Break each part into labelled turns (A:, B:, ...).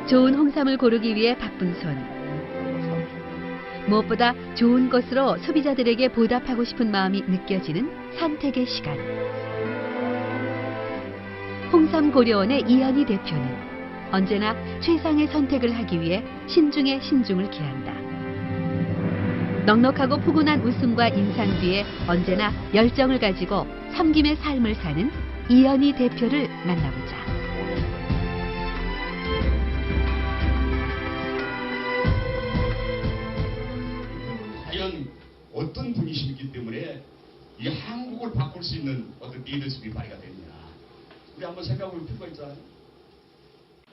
A: 좋은 홍삼을 고르기 위해 바쁜 손. 무엇보다 좋은 것으로 소비자들에게 보답하고 싶은 마음이 느껴지는 선택의 시간. 홍삼고려원의 이현희 대표는 언제나 최상의 선택을 하기 위해 신중에 신중을 기한다. 넉넉하고 푸근한 웃음과 인상 뒤에 언제나 열정을 가지고 섬김의 삶을 사는 이현희 대표를 만나보자.
B: 과연 어떤 분이시기 때문에 이 한국을 바꿀 수 있는 어떤 리더십이 발휘가 됐냐. 우리 한번 생각해 볼 필요가 있잖아요.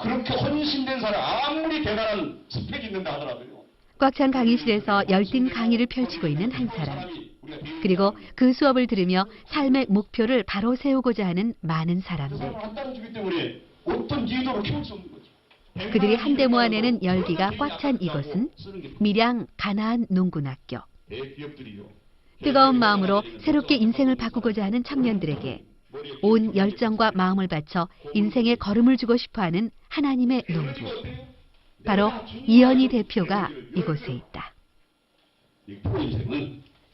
B: 그렇게 헌신된 사람, 아무리 대단한 스펙이 있는다 하더라도요.
A: 꽉 찬 강의실에서 열띤 강의를 펼치고 있는 한 사람. 그리고 그 수업을 들으며 삶의 목표를 바로 세우고자 하는 많은 사람들. 그들이 한데 모아내는 열기가 꽉 찬 이곳은 밀양 가나안 농군학교. 뜨거운 마음으로 새롭게 인생을 바꾸고자 하는 청년들에게 온 열정과 마음을 바쳐 인생의 걸음을 주고 싶어하는 하나님의 농부. 바로 이현희 대표가 이곳에 있다.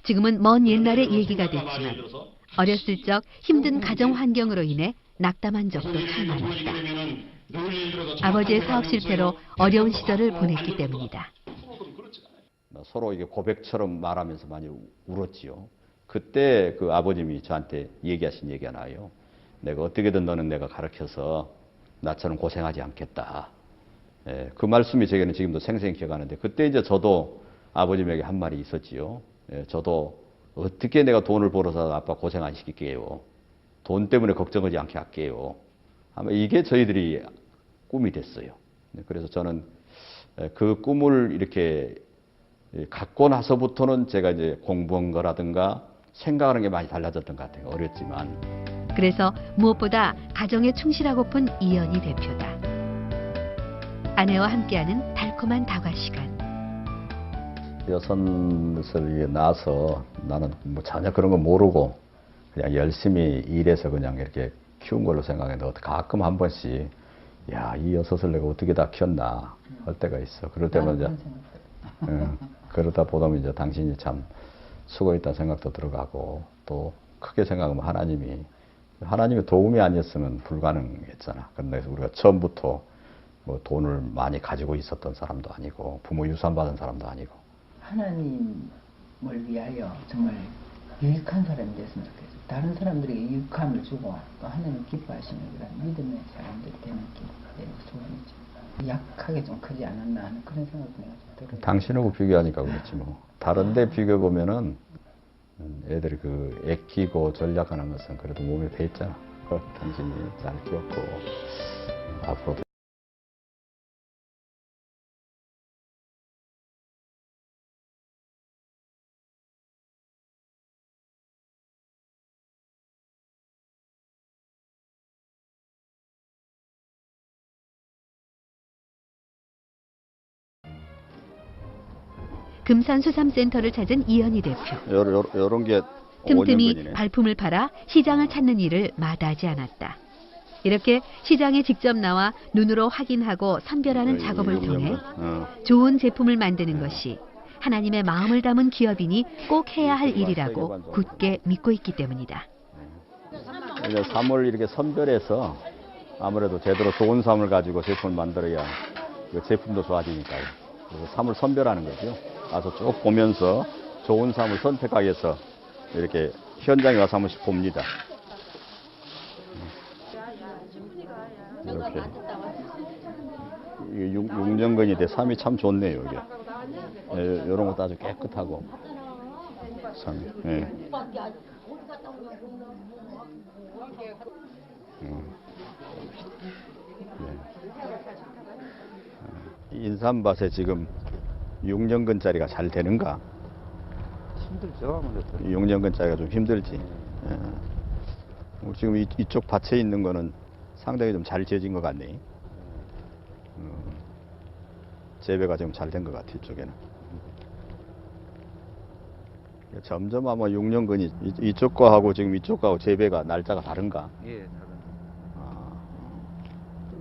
A: 지금은 먼 옛날의 얘기가 됐지만 어렸을 적 힘든 가정 환경으로 인해 낙담한 적도 참 많았다. 아버지의 사업 실패로 어려운 시절을 보냈기 때문이다.
C: 서로 이게 고백처럼 말하면서 많이 울었지요. 그때 그 아버님이 저한테 얘기하신 얘기가 나요. 내가 어떻게든 너는 내가 가르쳐서 나처럼 고생하지 않겠다. 예, 그 말씀이 제게는 지금도 생생히 기억하는데 그때 이제 저도 아버님에게 한 말이 있었지요. 예, 저도 어떻게 내가 돈을 벌어서 아빠 고생 안 시킬게요. 돈 때문에 걱정하지 않게 할게요. 아마 이게 저희들이 꿈이 됐어요. 그래서 저는 그 꿈을 이렇게 갖고 나서부터는 제가 이제 공부한 거라든가 생각하는 게 많이 달라졌던 것 같아요. 어렸지만.
A: 그래서 무엇보다 가정에 충실하고픈 이현희 대표다. 아내와 함께하는 달콤한 다과 시간.
C: 여섯을 낳아서 나는 뭐 전혀 그런 거 모르고 그냥 열심히 일해서 그냥 이렇게 키운 걸로 생각했는데 가끔 한 번씩 야, 이 여섯을 내가 어떻게 다 키웠나 할 때가 있어. 그럴 때면 이제 그러다 보다 보면 이제 당신이 참 수고했다는 생각도 들어가고 또 크게 생각하면 하나님의 도움이 아니었으면 불가능했잖아. 그런데 우리가 처음부터 뭐 돈을 많이 가지고 있었던 사람도 아니고 부모 유산 받은 사람도 아니고
D: 하나님을 위하여 정말 유익한 사람이 됐으면 좋겠어요. 다른 사람들에게 유익함을 주고 또 하나님을 기뻐하시는 그런 믿음의 사람들이 되는 게 내 소원이죠. 약하게 좀 크지 않았나 하는 그런 생각도 내가 좀 들어요.
C: 당신하고 비교하니까 그렇지 뭐. 다른 데 비교해보면은 애들이 그 애끼고 전략하는 것은 그래도 몸에 배있잖아. 당신이 잘 키웠고 앞으로도
A: 금산수삼센터를 찾은 이현희 대표.
C: 요런 게
A: 틈틈이
C: 5년근이네.
A: 발품을 팔아 시장을 찾는 일을 마다하지 않았다. 이렇게 시장에 직접 나와 눈으로 확인하고 선별하는 작업을 통해 좋은 제품을 만드는 것이 하나님의 마음을 담은 기업인이 꼭 해야 할 일이라고 굳게 믿고 있기 때문이다.
C: 이제 삼을 이렇게 선별해서 아무래도 제대로 좋은 삼을 가지고 제품을 만들어야 그 제품도 좋아지니까요. 그래서 삼을 선별하는 거죠. 가서 쭉 보면서 좋은 삼을 선택하기 위해서 이렇게 현장에 와서 한 번씩 봅니다. 이렇게 6년근이 돼 삼이 참 좋네요. 이게 이런 것도 아주 깨끗하고 삼이. 예. 인삼밭에 지금 6년근짜리가 잘 되는가?
E: 힘들죠, 아무래도.
C: 6년근짜리가 좀 힘들지. 지금 이쪽 밭에 있는 거는 상당히 좀 잘 지어진 것 같네. 재배가 지금 잘 된 것 같아, 이쪽에는. 점점 아마 6년근이 이쪽 거하고 지금 이쪽 거하고 재배가 날짜가 다른가?
E: 예, 다른.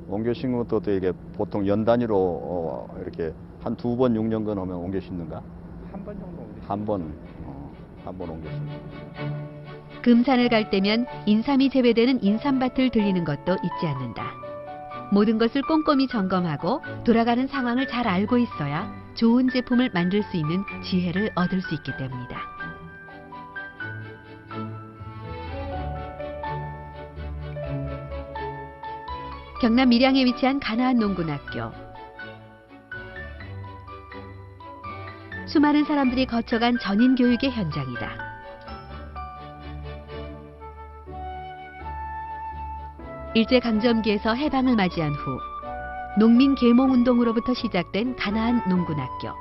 C: 옮겨 심는 것도 이게 보통 연 단위로 이렇게 한 2번 6년간 오면 옮겨 심는가?
E: 한 번 정도 옮겨.
C: 한 번 옮겨 심는.
A: 금산을 갈 때면 인삼이 재배되는 인삼밭을 들리는 것도 잊지 않는다. 모든 것을 꼼꼼히 점검하고 돌아가는 상황을 잘 알고 있어야 좋은 제품을 만들 수 있는 지혜를 얻을 수 있기 때문이다. 경남 밀양에 위치한 가나안 농군학교. 수많은 사람들이 거쳐간 전인 교육의 현장이다. 일제강점기에서 해방을 맞이한 후 농민 계몽운동으로부터 시작된 가나안 농군학교.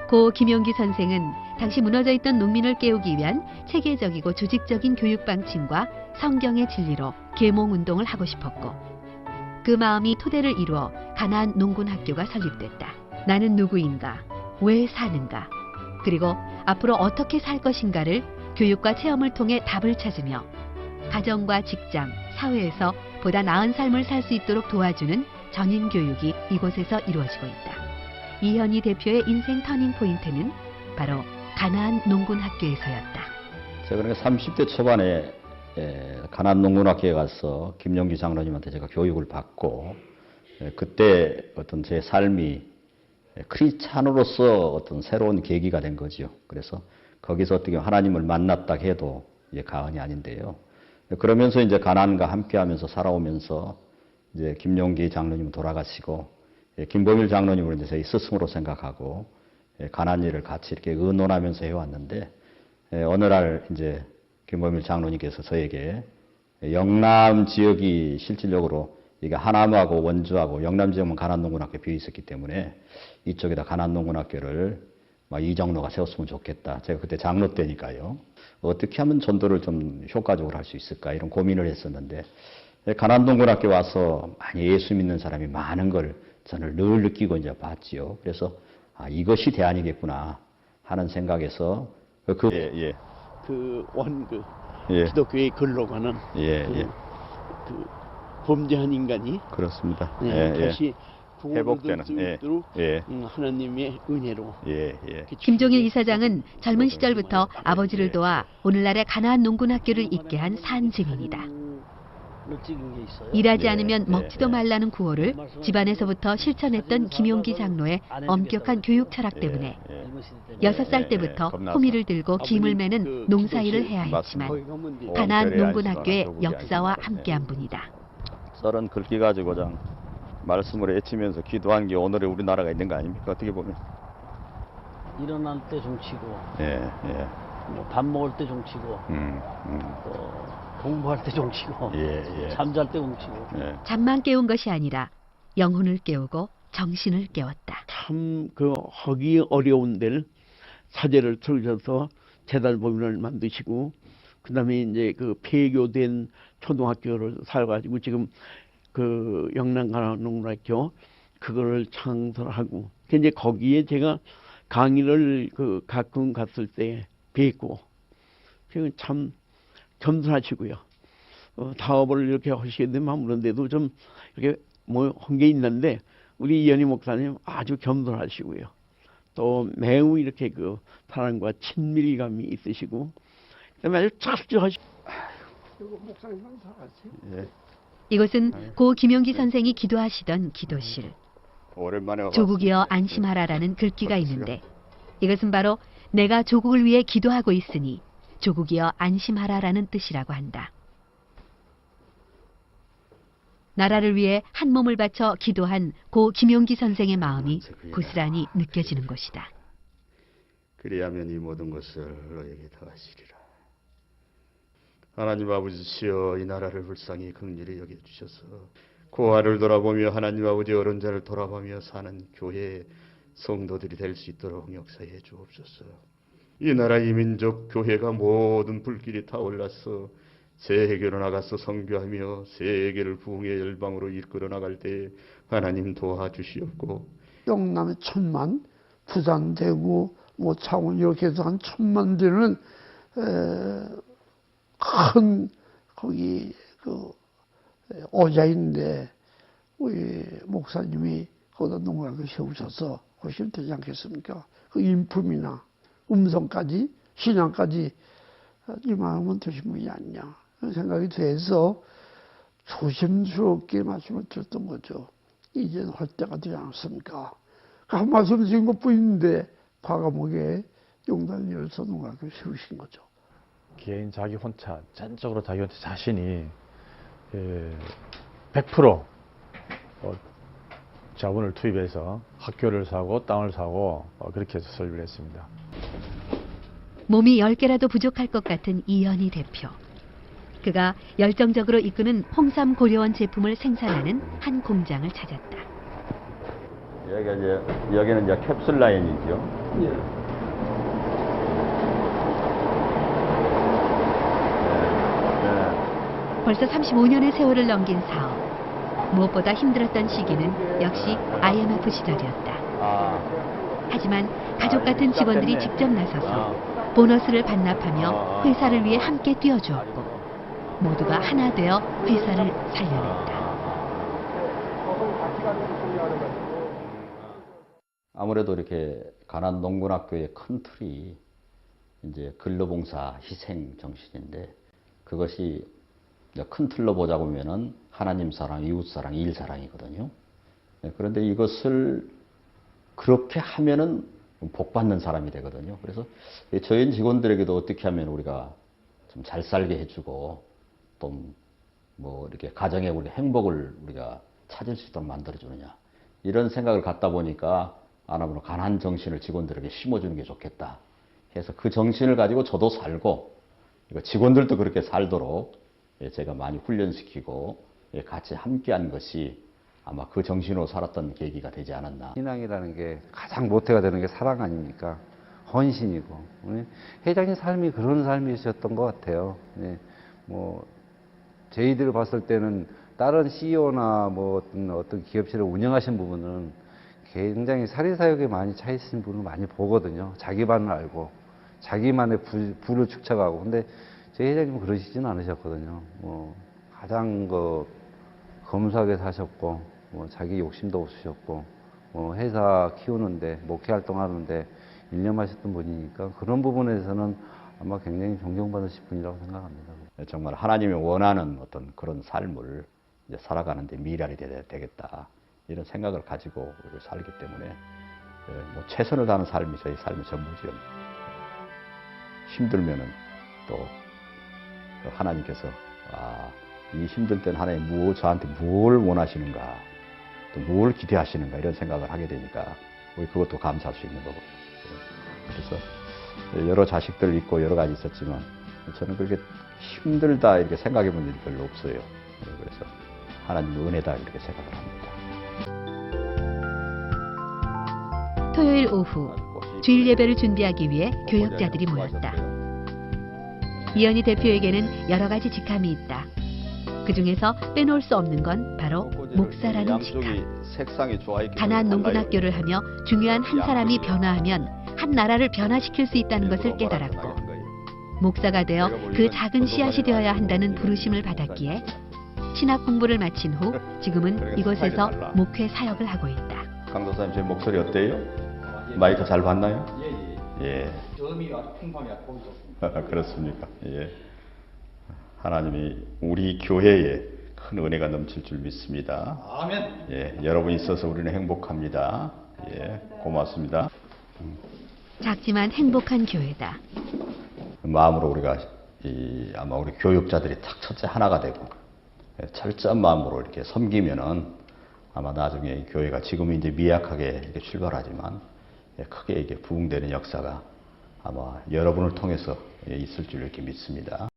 A: 고 김용기 선생은 당시 무너져 있던 농민을 깨우기 위한 체계적이고 조직적인 교육 방침과 성경의 진리로 계몽운동을 하고 싶었고, 그 마음이 토대를 이루어 가나안 농군학교가 설립됐다. 나는 누구인가? 왜 사는가? 그리고 앞으로 어떻게 살 것인가를 교육과 체험을 통해 답을 찾으며 가정과 직장, 사회에서 보다 나은 삶을 살 수 있도록 도와주는 전인 교육이 이곳에서 이루어지고 있다. 이현희 대표의 인생 터닝 포인트는 바로 가나안 농군학교에서였다.
C: 제가 그러니까 30대 초반에 가나안 농군학교에 가서 김용기 장로님한테 제가 교육을 받고, 그때 어떤 제 삶이 크리스찬으로서 어떤 새로운 계기가 된 거죠. 그래서 거기서 어떻게 하나님을 만났다 해도 이제 가언이 아닌데요. 그러면서 이제 가나안과 함께하면서 살아오면서 이제 김용기 장로님은 돌아가시고, 김범일 장로님을 이제 저희 스승으로 생각하고 가나안 일을 같이 이렇게 의논하면서 해왔는데, 어느 날 이제 김범일 장로님께서 저에게 영남 지역이 실질적으로 이게 하남하고 원주하고 영남 지역은 가나안농군학교 비어 있었기 때문에 이쪽에다 가나안농군학교를 이장로가 세웠으면 좋겠다. 제가 그때 장로 때니까요. 어떻게 하면 전도를 좀 효과적으로 할 수 있을까 이런 고민을 했었는데, 가나안농군학교 와서 많이 예수 믿는 사람이 많은 걸 저는 늘 느끼고 이제 봤지요. 그래서 이것이 대안이겠구나 하는 생각에서
F: 기독교의 글로 가는 그 범죄한 인간이
C: 그렇습니다.
F: 다시
C: 회복되는
F: 수 있도록 하나님의 은혜로.
A: 김종일 이사장은 젊은 시절부터 아버지를 도와 오늘날의 가나안 농군학교를 있게 한 산 증인이다. 일하지 않으면 먹지도 말라는 구호를 집안에서부터 실천했던 김용기 장로의 엄격한 교육 철학 때문에 6살 때부터 호미를 들고 김을 매는 농사일을 해야 했지만 가나안 농군학교의 역사와 함께한 분이다.
C: 썰은 긁기 가지고 말씀을 애치면서 기도한 게 오늘의 우리나라가 있는 거 아닙니까? 어떻게 보면.
G: 일어날 때 종치고, 밥 먹을 때 종치고, 또 공부할 때 종치고, 잠잘 때 종치고.
A: 잠만 깨운 것이 아니라 영혼을 깨우고 정신을 깨웠다.
F: 참 하기 어려운 데를 사제를 들으셔서 재단법인을 만드시고, 그다음에 이제 폐교된 초등학교를 살아가지고 지금 영남 가나안 농군학교 그거를 창설하고, 이제 거기에 제가 강의를 가끔 갔을 때 뵙고, 지금 참 겸손하시고요. 사업을 이렇게 하시게 되면 아무런데도 좀 이렇게 한 게 있는데, 우리 이현희 목사님 아주 겸손하시고요. 또 매우 이렇게 사람과 친밀감이 있으시고, 그다음에 아주 착실하시고. 목사님만 잘하세요.
A: 이곳은 고 김용기 선생이 기도하시던 기도실. 조국이여 안심하라라는 글귀가 있는데, 이것은 바로 내가 조국을 위해 기도하고 있으니 조국이여 안심하라라는 뜻이라고 한다. 나라를 위해 한 몸을 바쳐 기도한 고 김용기 선생의 마음이 고스란히 느껴지는 곳이다.
B: 그리하면 이 모든 것을 너에게 더하시리라. 하나님 아버지시여, 이 나라를 불쌍히 긍휼히 여겨주셔서 고아를 돌아보며 하나님 아버지 어른 자를 돌아보며 사는 교회의 성도들이 될 수 있도록 역사해 주옵소서. 이 나라 이 민족 교회가 모든 불길이 타올라서 세계로 나가서 선교하며 세계를 부흥의 열방으로 이끌어 나갈 때 하나님 도와주시옵고,
H: 영남에 1000만, 부산, 대구, 창원 이렇게 해서 한 1000만 되는 큰 거기 오자인데, 우리 목사님이 거기다 농락을 세우셔서 하시면 되지 않겠습니까? 그 인품이나 음성까지 신앙까지 이만하면 되신 분이 아니냐 그런 생각이 돼서 조심스럽게 말씀을 드렸던 거죠. 이제는 할 때가 되지 않습니까? 한 말씀 드린 것뿐인데 과감하게 용단을 열어서 농락을 세우신 거죠.
I: 개인 자기 혼자 전적으로 자기한테 자신이 100% 자본을 투입해서 학교를 사고 땅을 사고 그렇게 해서 설립을 했습니다.
A: 몸이 10개라도 부족할 것 같은 이현희 대표. 그가 열정적으로 이끄는 홍삼 고려원 제품을 생산하는 한 공장을 찾았다.
C: 여기는 이제 캡슐 라인이죠.
H: 예.
A: 벌써 35년의 세월을 넘긴 사업. 무엇보다 힘들었던 시기는 역시 IMF 시절이었다. 하지만 가족 같은 직원들이 직접 나서서 보너스를 반납하며 회사를 위해 함께 뛰어주었고 모두가 하나 되어 회사를 살려냈다.
C: 아무래도 이렇게 가난 농군학교의 큰 틀이 이제 근로봉사 희생 정신인데 그것이 큰 틀로 보자고 하면은 하나님 사랑, 이웃 사랑, 일 사랑이거든요. 그런데 이것을 그렇게 하면은 복 받는 사람이 되거든요. 그래서 저희 직원들에게도 어떻게 하면 우리가 좀 잘 살게 해주고 또 뭐 이렇게 가정에 우리 행복을 우리가 찾을 수 있도록 만들어주느냐 이런 생각을 갖다 보니까 아나무로 가난 정신을 직원들에게 심어주는 게 좋겠다 해서 그 정신을 가지고 저도 살고 직원들도 그렇게 살도록 제가 많이 훈련시키고 같이 함께한 것이 아마 그 정신으로 살았던 계기가 되지 않았나.
E: 신앙이라는 게 가장 모태가 되는 게 사랑 아닙니까? 헌신이고. 회장님 삶이 그런 삶이셨던 것 같아요. 뭐 저희들 봤을 때는 다른 CEO나 뭐 어떤 기업체를 운영하신 부분은 굉장히 사리사욕에 많이 차 있으신 분을 많이 보거든요. 자기만을 알고 자기만의 부를 축적하고. 근데 저희 회장님은 그러시지는 않으셨거든요. 뭐 가장 검소하게 사셨고, 뭐 자기 욕심도 없으셨고, 뭐 회사 키우는데 목회 활동하는데 일념하셨던 분이니까 그런 부분에서는 아마 굉장히 존경받으실 분이라고 생각합니다.
C: 정말 하나님이 원하는 어떤 그런 삶을 이제 살아가는데 미랄이 되겠다 이런 생각을 가지고 살기 때문에 뭐 최선을 다하는 삶이 저희 삶의 전부죠. 힘들면은 또 하나님께서 이 힘들 때는 하나님 저한테 뭘 원하시는가 또 뭘 기대하시는가 이런 생각을 하게 되니까 우리 그것도 감사할 수 있는 거고. 그래서 여러 자식들 있고 여러 가지 있었지만 저는 그렇게 힘들다 이렇게 생각해 본 일이 별로 없어요. 그래서 하나님 은혜다 이렇게 생각을 합니다.
A: 토요일 오후 주일 예배를 준비하기 위해 교역자들이 모였다. 이현희 대표에게는 여러 가지 직함이 있다. 그 중에서 빼놓을 수 없는 건 바로 목사라는 직함. 가난 농군학교를 하며 중요한 한 사람이 변화하면 한 나라를 변화시킬 수 있다는 것을 깨달았고 목사가 되어 그 작은 씨앗이 되어야 한다는 부르심을 받았기에 신학 공부를 마친 후 지금은 이곳에서 목회 사역을 하고 있다.
C: 강도사님 제 목소리 어때요? 마이크 잘 봤나요? 예.
B: 저음이 아주 풍성하게 보기 좋습니다.
C: 그렇습니까? 예. 하나님이 우리 교회에 큰 은혜가 넘칠 줄 믿습니다.
B: 아멘.
C: 예, 여러분이 있어서 우리는 행복합니다. 예, 고맙습니다.
A: 작지만 행복한 교회다.
C: 마음으로 우리가 아마 우리 교육자들이 딱 첫째 하나가 되고 철저한 마음으로 이렇게 섬기면은 아마 나중에 이 교회가 지금 이제 미약하게 이렇게 출발하지만 크게 이게 부흥되는 역사가 아마 여러분을 통해서 있을 줄 이렇게 믿습니다.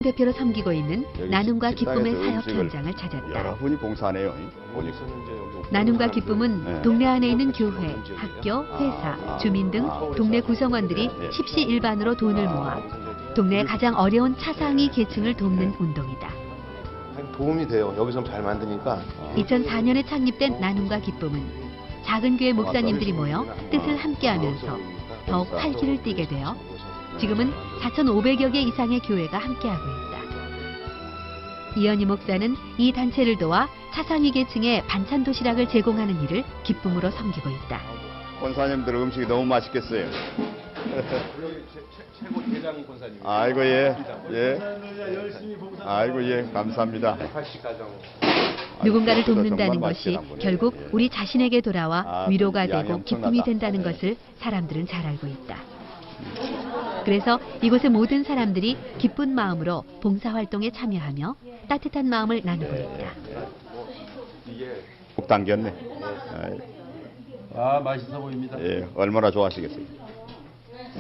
A: 대표로 섬기고 있는
C: 여기
A: 나눔과
C: 식당에서
A: 기쁨의 사역
C: 음식을
A: 현장을 찾았다.
C: 여러분이 봉사하네요. 보니까.
A: 나눔과 기쁨은
C: 네.
A: 동네 안에 있는 교회, 학교, 회사, 주민 등 동네 구성원들이 십시일반으로 돈을 모아 동네 가장 어려운 차상위 계층을 돕는 운동이다.
J: 도움이 돼요. 여기서 잘 만드니까.
A: 2004년에 창립된 나눔과 기쁨은 작은 교회 목사님들이 모여 뜻을 함께하면서 더욱 활기를 띠게 되어 지금은 4,500여 개 이상의 교회가 함께하고 있다. 이현희 목사는 이 단체를 도와 차상위 계층에 반찬 도시락을 제공하는 일을 기쁨으로 섬기고 있다.
C: 권사님들 음식이 너무 맛있겠어요.
J: 최고 대장 권사님.
C: 아이고 예. 예. 아이고 예. 감사합니다.
J: 80가정.
A: 누군가를
C: 정말
A: 돕는다는 것이
C: 맛있게 담그네.
A: 결국
C: 예.
A: 우리 자신에게 돌아와 위로가
C: 양이
A: 되고
C: 엄청나다.
A: 기쁨이 된다는 것을 사람들은 잘 알고 있다. 그래서 이곳의 모든 사람들이 기쁜 마음으로 봉사활동에 참여하며 따뜻한 마음을 나누고 있다.
C: 국 당겼네.
J: 아, 맛있어 보입니다.
C: 예. 얼마나 좋아하시겠어요.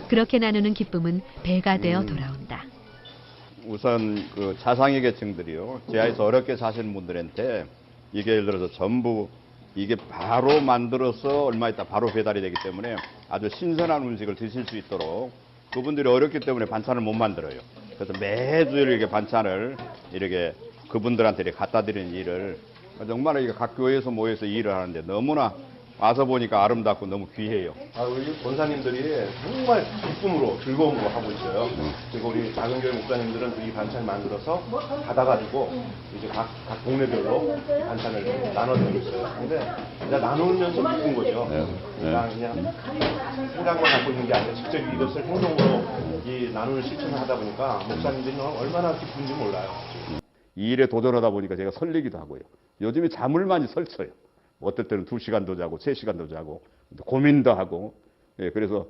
A: 그렇게 나누는 기쁨은 배가 되어 돌아온다.
C: 우선 그 차상위 계층들이요. 지하에서 어렵게 사시는 분들한테 이게 예를 들어서 전부 이게 바로 만들어서 얼마 있다 바로 배달이 되기 때문에 아주 신선한 음식을 드실 수 있도록 그분들이 어렵기 때문에 반찬을 못 만들어요. 그래서 매주 이렇게 반찬을 이렇게 그분들한테 이렇게 갖다 드리는 일을 정말 이게 각 교회에서 모여서 일을 하는데 너무나 와서 보니까 아름답고 너무 귀해요.
J: 아, 우리 권사님들이 정말 기쁨으로 즐거움으로 하고 있어요. 그리고 우리 작은 교회 목사님들은 이 반찬 만들어서 받아가지고 이제 각 동네별로 반찬을 나눠주고 있어요. 근데 그냥 나누면서 기쁜 거죠. 그냥 생각만 갖고 있는 게 아니라 직접 이것을 행동으로 이 나눔을 실천을 하다 보니까 목사님들이 얼마나 기쁜지 몰라요.
C: 이 일에 도전하다 보니까 제가 설레기도 하고요. 요즘에 잠을 많이 설쳐요. 어떨 때는 2시간도 자고 3시간도 자고 고민도 하고 그래서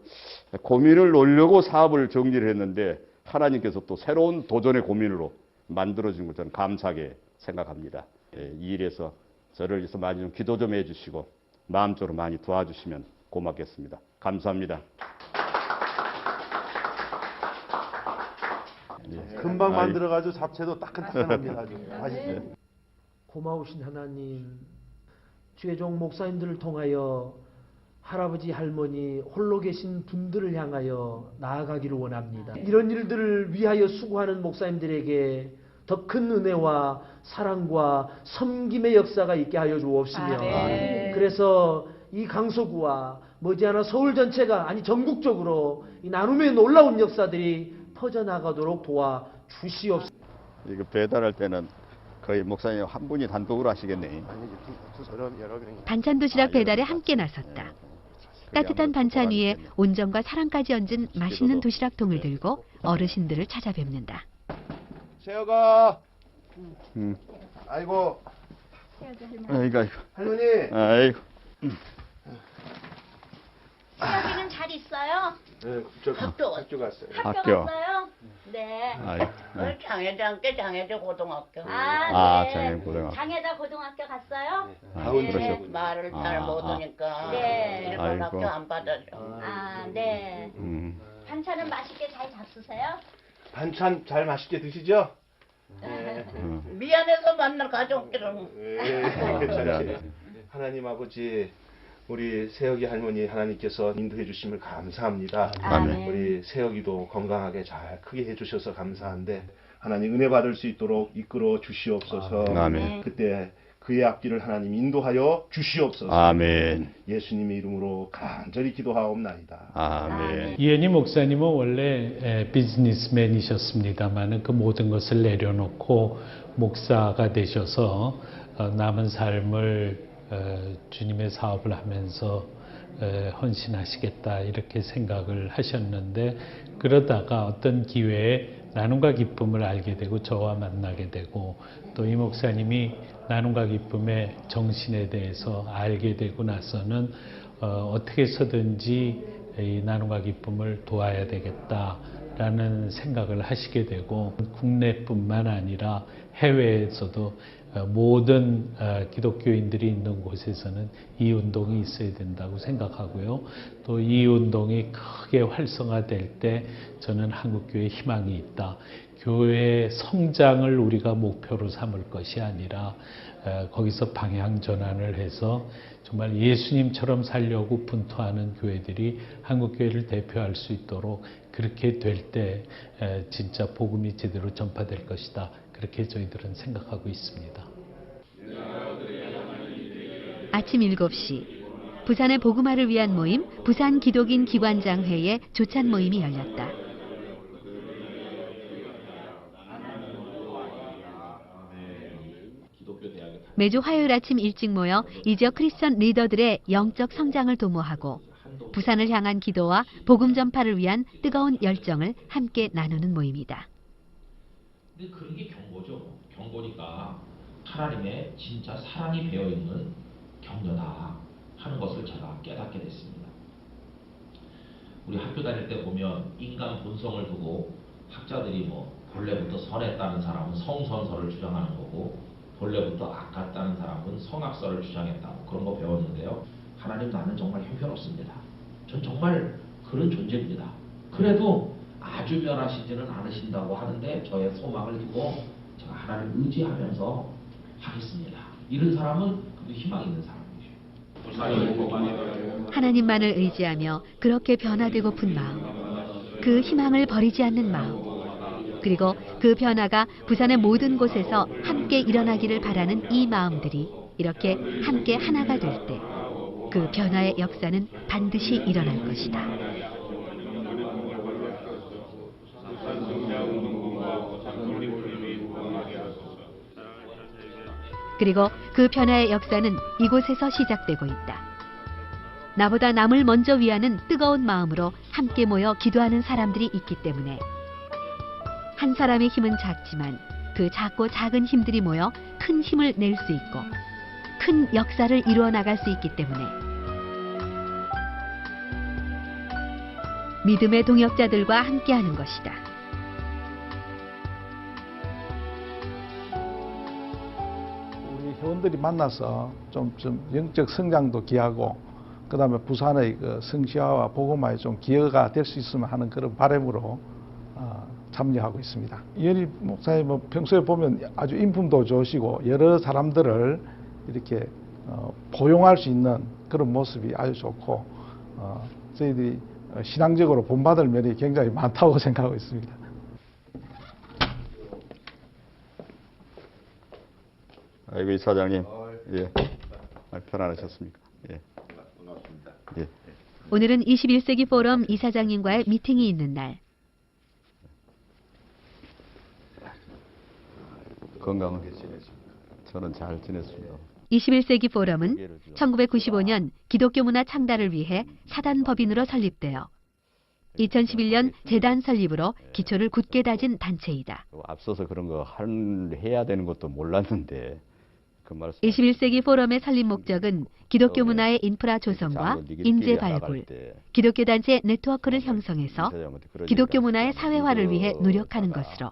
C: 고민을 놓으려고 사업을 정리를 했는데 하나님께서 또 새로운 도전의 고민으로 만들어진 걸 저는 감사하게 생각합니다. 이 일에서 저를 위해서 많이 좀 기도 좀 해주시고 마음적으로 많이 도와주시면 고맙겠습니다. 감사합니다.
J: 금방 만들어가지고 잡채도 따끈따끈합니다. 아주 맛있어요.
K: 고마우신 하나님, 주의 종 목사님들을 통하여 할아버지 할머니 홀로 계신 분들을 향하여 나아가기를 원합니다. 이런 일들을 위하여 수고하는 목사님들에게 더 큰 은혜와 사랑과 섬김의 역사가 있게 하여 주옵시며 그래서 이 강서구와 머지않아 서울 전체가 아니 전국적으로 이 나눔의 놀라운 역사들이 퍼져나가도록 도와 주시옵소서.
C: 이거 배달할 때는 거의 목사님 한 분이 단독으로 하시겠네.
A: 반찬 도시락 배달에 함께 나섰다. 따뜻한 반찬 위에 온정과 사랑까지 얹은 맛있는 도시락통을 들고 어르신들을 찾아뵙는다.
J: 세혁아. 아이고.
C: 아이고.
J: 할머니.
C: 아이고.
L: 세혁이는 잘 있어요?
J: 네,
L: 학교
J: 갔어요.
L: 학교 갔어요? 네.
C: 아이고.
L: 장혜자 고등학교.
C: 아, 장혜자 고등학교.
L: 장혜자 고등학교 갔어요?
C: 그러셨군요.
L: 말을 잘 못하니까.
C: 네.
L: 일본 학교 안 받아줘. 네. 반찬은 맛있게 잘 잡수세요?
J: 반찬 잘 맛있게 드시죠?
L: 미안해서 만날 가족들은.
J: 괜찮으세요. 하나님 아버지, 우리 세혁이 할머니 하나님께서 인도해 주심을 감사합니다.
C: 아멘.
J: 우리 세혁이도 건강하게 잘 크게 해주셔서 감사한데 하나님 은혜 받을 수 있도록 이끌어 주시옵소서.
C: 아멘.
J: 그때 그의 앞길을 하나님 인도하여 주시옵소서.
C: 아멘.
J: 예수님의 이름으로 간절히 기도하옵나이다.
C: 아멘.
M: 이현희 목사님은 원래 비즈니스맨이셨습니다만 그 모든 것을 내려놓고 목사가 되셔서 남은 삶을 주님의 사업을 하면서 헌신하시겠다 이렇게 생각을 하셨는데 그러다가 어떤 기회에 나눔과 기쁨을 알게 되고 저와 만나게 되고 또 이 목사님이 나눔과 기쁨의 정신에 대해서 알게 되고 나서는 어떻게 해서든지 이 나눔과 기쁨을 도와야 되겠다라는 생각을 하시게 되고 국내뿐만 아니라 해외에서도 모든 기독교인들이 있는 곳에서는 이 운동이 있어야 된다고 생각하고요. 또 이 운동이 크게 활성화될 때 저는 한국교회에 희망이 있다. 교회의 성장을 우리가 목표로 삼을 것이 아니라 거기서 방향 전환을 해서 정말 예수님처럼 살려고 분투하는 교회들이 한국교회를 대표할 수 있도록 그렇게 될 때 진짜 복음이 제대로 전파될 것이다. 그렇게 저희들은 생각하고 있습니다.
A: 아침 7시 부산의 복음화를 위한 모임 부산 기독인 기관장회의 조찬 모임이 열렸다. 매주 화요일 아침 일찍 모여 이 지역 크리스천 리더들의 영적 성장을 도모하고 부산을 향한 기도와 복음 전파를 위한 뜨거운 열정을 함께 나누는 모임이다.
N: 근데 그런 게 경고죠. 경고니까 하나님의 진짜 사랑이 배어있는 격려다 하는 것을 제가 깨닫게 됐습니다. 우리 학교 다닐 때 보면 인간 본성을 두고 학자들이 본래부터 선했다는 사람은 성선설을 주장하는 거고 본래부터 악같다는 사람은 성악설을 주장했다. 그런 거 배웠는데요. 하나님 나는 정말 형편없습니다. 전 정말 그런 존재입니다. 그래도 아주 변하시지는 않으신다고 하는데 저의 소망을 두고 제가 하나님 의지하면서 하겠습니다. 이런 사람은 그래도 희망 있는 사람이죠.
A: 하나님만을 의지하며 그렇게 변화되고픈 마음, 그 희망을 버리지 않는 마음, 그리고 그 변화가 부산의 모든 곳에서 함께 일어나기를 바라는 이 마음들이 이렇게 함께 하나가 될 때 그 변화의 역사는 반드시 일어날 것이다. 그리고 그 변화의 역사는 이곳에서 시작되고 있다. 나보다 남을 먼저 위하는 뜨거운 마음으로 함께 모여 기도하는 사람들이 있기 때문에 한 사람의 힘은 작지만 그 작고 작은 힘들이 모여 큰 힘을 낼 수 있고 큰 역사를 이루어 나갈 수 있기 때문에 믿음의 동역자들과 함께하는 것이다.
O: 우리 회원들이 만나서 좀 영적 성장도 기하고 그다음에 부산의 그 성시화와 복음화에 좀 기여가 될 수 있으면 하는 그런 바람으로 참여하고 있습니다. 이현희 목사님 평소에 보면 아주 인품도 좋으시고 여러 사람들을 이렇게 포용할 수 있는 그런 모습이 아주 좋고 저희들이 신앙적으로 본받을 면이 굉장히 많다고 생각하고 있습니다.
C: 아이고 이사장님, 예, 편안하셨습니까? 예,
P: 반갑습니다.
C: 예.
A: 오늘은 21세기 포럼 이사장님과의 미팅이 있는 날.
C: 건강하게 지냈습니다. 저는 잘 지냈습니다.
A: 21세기 포럼은 1995년 기독교 문화 창달을 위해 사단법인으로 설립되어 2011년 재단 설립으로 기초를 굳게 다진 단체이다.
C: 앞서서 그런 거 해야 되는 것도 몰랐는데 그 말씀.
A: 21세기 포럼의 설립 목적은 기독교 문화의 인프라 조성과 인재 발굴, 기독교 단체 네트워크를 형성해서 기독교 문화의 사회화를 위해 노력하는 것으로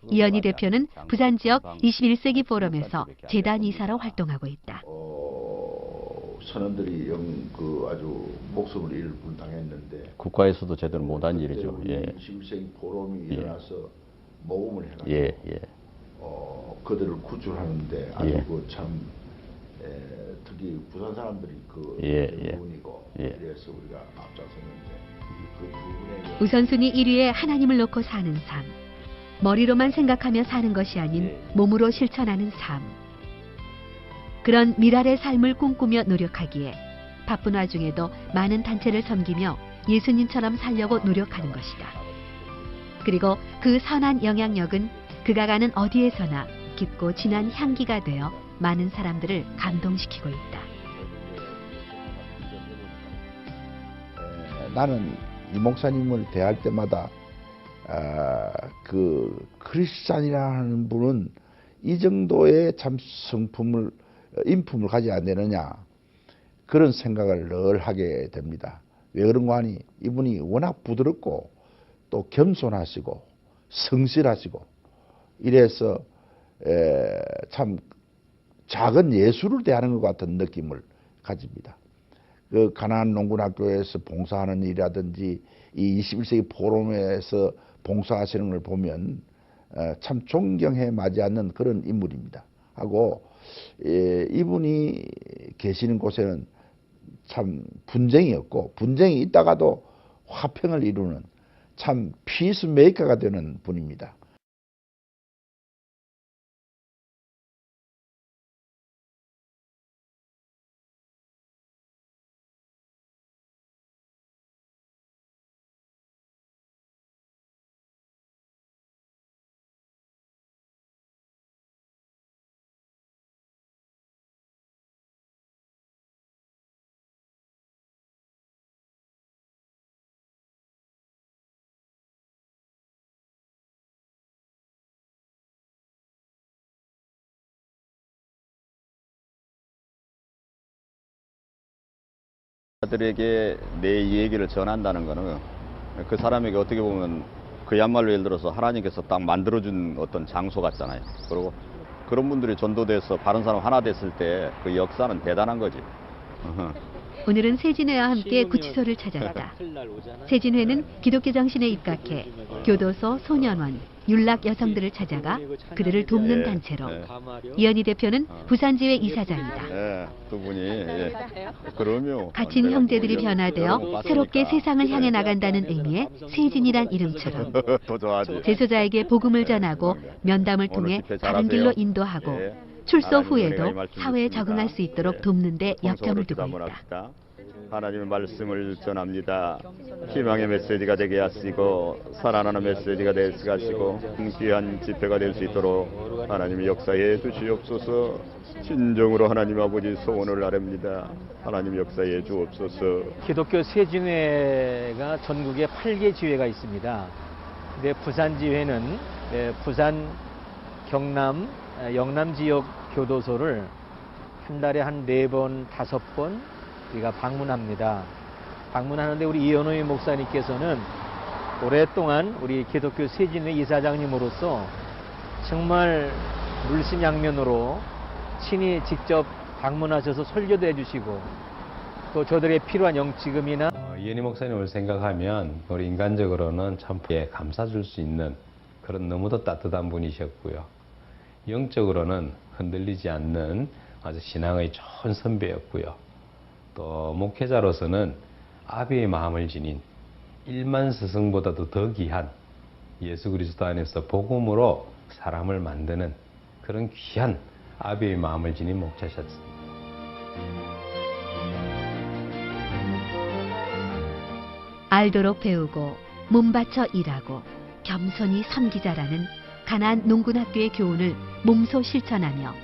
A: 이현희 대표는 부산 지역 21세기 포럼에서 재단 이사로 활동하고 있다.
P: 선원들이 아주 목숨을 잃을 당했는데
C: 국가에서도 제대로 못한 일이죠. 예.
P: 21세기 포럼이 일어나서 모금을 해가지고
C: 예, 예.
P: 그들을 구출하는데 아주
C: 예.
P: 특히 부산 사람들이 대부분이고 그래서 우리가 앞장섰는데 그 부분에
A: 우선순위 1위에 하나님을 놓고 사는 삶. 머리로만 생각하며 사는 것이 아닌 몸으로 실천하는 삶. 그런 미랄의 삶을 꿈꾸며 노력하기에 바쁜 와중에도 많은 단체를 섬기며 예수님처럼 살려고 노력하는 것이다. 그리고 그 선한 영향력은 그가 가는 어디에서나 깊고 진한 향기가 되어 많은 사람들을 감동시키고 있다.
P: 나는 이 목사님을 대할 때마다 그 크리스찬이라는 분은 이 정도의 참 인품을 가져야 되느냐 그런 생각을 늘 하게 됩니다. 왜 그런가 하니 이분이 워낙 부드럽고 또 겸손하시고 성실하시고 이래서 참 작은 예술을 대하는 것 같은 느낌을 가집니다. 그 가나안 농군학교에서 봉사하는 일이라든지 이 21세기 포럼에서 봉사하시는 걸 보면 참 존경해 마지 않는 그런 인물입니다. 하고 이분이 계시는 곳에는 참 분쟁이 없고 분쟁이 있다가도 화평을 이루는 참 피스메이커가 되는 분입니다.
C: 들에게 내 얘기를 전한다는 거는 그 사람에게 어떻게 보면 그야말로 예를 들어서 하나님께서 딱 만들어준 어떤 장소 같잖아요. 그리고 그런 분들이 전도돼서 바른 사람 하나 됐을 때 그 역사는 대단한 거지.
A: 오늘은 세진회와 함께 구치소를 찾았다. 세진회는 기독교 정신에 입각해 교도소, 소년원, 윤락 여성들을 찾아가 그들을 돕는 단체로, 이현희 대표는 부산지회 이사장이다.
C: 두 분이 그러면
A: 갇힌 형제들이 변화되어 새롭게 세상을 향해 나간다는 의미의 세진이란 이름처럼 재소자에게 복음을 전하고 면담을 통해 바른 길로 인도하고 출소 후에도 사회에 적응할 수 있도록 돕는 데 역점을 두고 있다.
C: 하나님의 말씀을 전합니다. 희망의 메시지가 되게 하시고 살아나는 메시지가 될 수 하시고 귀한 집회가 될 수 있도록 하나님의 역사에 주시옵소서. 진정으로 하나님 아버지 소원을 아뢰옵니다. 하나님 역사에 주옵소서.
Q: 기독교 세진회가 전국에 8개 지회가 있습니다. 근데 부산 지회는 부산, 경남, 영남 지역 교도소를 한 달에 한 4번, 5번 우리가 방문합니다. 방문하는데 우리 이현희 목사님께서는 오랫동안 우리 기독교 세진회 이사장님으로서 정말 물심양면으로 친히 직접 방문하셔서 설교도 해주시고 또 저들의 필요한 영지금이나
I: 이현희 목사님을 생각하면 우리 인간적으로는 참 감사줄 수 있는 그런 너무도 따뜻한 분이셨고요. 영적으로는 흔들리지 않는 아주 신앙의 좋은 선배였고요. 또 목회자로서는 아비의 마음을 지닌 1만 스승보다도 더 귀한 예수 그리스도 안에서 복음으로 사람을 만드는 그런 귀한 아비의 마음을 지닌 목자셨습니다.
A: 알도록 배우고 몸바쳐 일하고 겸손히 섬기자라는 가나안 농군학교의 교훈을 몸소 실천하며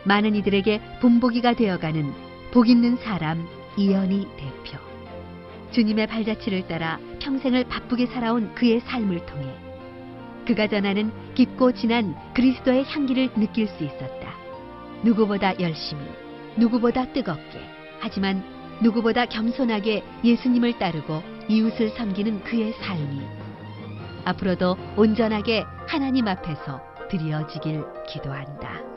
A: 많은 이들에게 본보기가 되어가는 복있는 사람 이현희 대표. 주님의 발자취를 따라 평생을 바쁘게 살아온 그의 삶을 통해 그가 전하는 깊고 진한 그리스도의 향기를 느낄 수 있었다. 누구보다 열심히, 누구보다 뜨겁게, 하지만 누구보다 겸손하게 예수님을 따르고 이웃을 섬기는 그의 삶이 앞으로도 온전하게 하나님 앞에서 드려지길 기도한다.